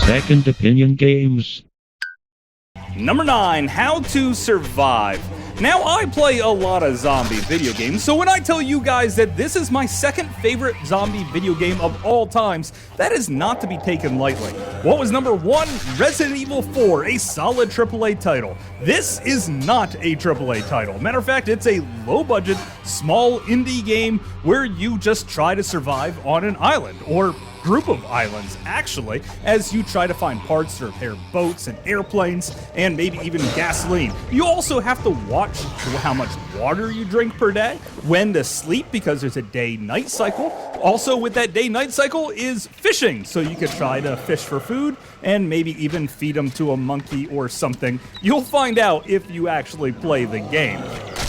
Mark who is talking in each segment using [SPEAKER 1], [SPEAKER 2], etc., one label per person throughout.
[SPEAKER 1] Second Opinion Games.
[SPEAKER 2] Number 9, How to Survive. Now, I play a lot of zombie video games, so when I tell you guys that this is my second favorite zombie video game of all times, that is not to be taken lightly. What was number 1? Resident Evil 4, a solid AAA title. This is not a AAA title. Matter of fact, it's a low-budget, small indie game where you just try to survive on an island, or group of islands, actually, as you try to find parts to repair boats and airplanes, and maybe even gasoline. You also have to watch how much water you drink per day, when to sleep, because there's a day-night cycle. Also, with that day-night cycle is fishing, so you could try to fish for food, and maybe even feed them to a monkey or something. You'll find out if you actually play the game.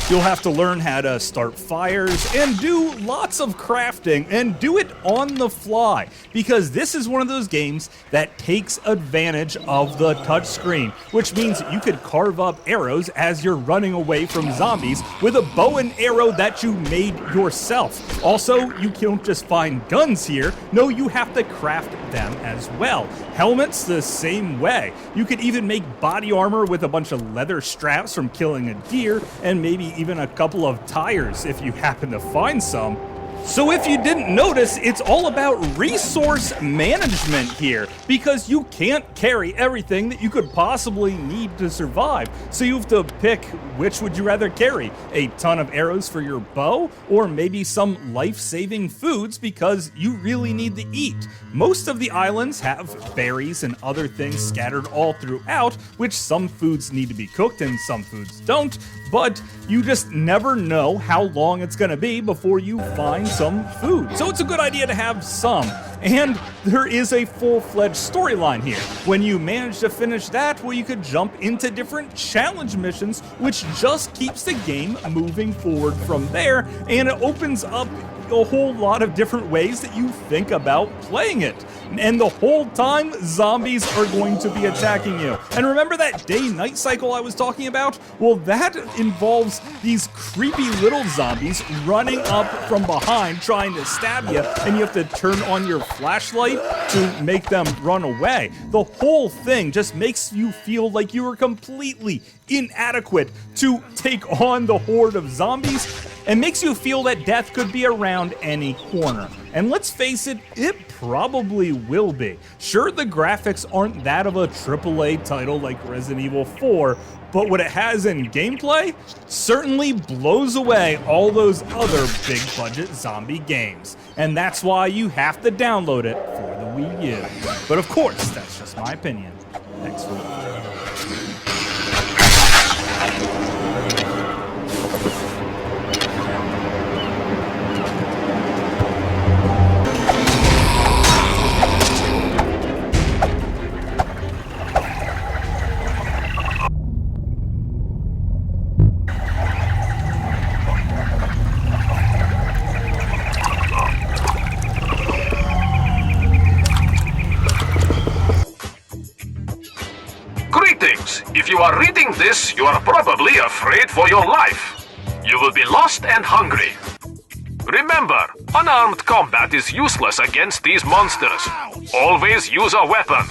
[SPEAKER 2] You'll have to learn how to start fires and do lots of crafting and do it on the fly, because this is one of those games that takes advantage of the touchscreen, which means you could carve up arrows as you're running away from zombies with a bow and arrow that you made yourself. Also, you can't just find guns here. No, you have to craft them as well. Helmets the same way. You could even make body armor with a bunch of leather straps from killing a deer, and maybe even a couple of tires if you happen to find some. So if you didn't notice, it's all about resource management here, because you can't carry everything that you could possibly need to survive. So you have to pick which would you rather carry, a ton of arrows for your bow, or maybe some life-saving foods because you really need to eat. Most of the islands have berries and other things scattered all throughout, which some foods need to be cooked and some foods don't, but you just never know how long it's gonna be before you find some food. So it's a good idea to have some. And there is a full-fledged storyline here. When you manage to finish that, well, you could jump into different challenge missions, which just keeps the game moving forward from there, and it opens up a whole lot of different ways that you think about playing it. And the whole time, zombies are going to be attacking you. And remember that day-night cycle I was talking about? Well, that involves these creepy little zombies running up from behind trying to stab you, and you have to turn on your flashlight to make them run away. The whole thing just makes you feel like you are completely inadequate to take on the horde of zombies, and makes you feel that death could be around any corner. And let's face it, it probably will be. Sure, the graphics aren't that of a AAA title like Resident Evil 4, but what it has in gameplay certainly blows away all those other big budget zombie games. And that's why you have to download it for the Wii U. But of course, that's just my opinion. Thanks for watching.
[SPEAKER 3] If you are reading this, you are probably afraid for your life. You will be lost and hungry. Remember, unarmed combat is useless against these monsters. Always use a weapon.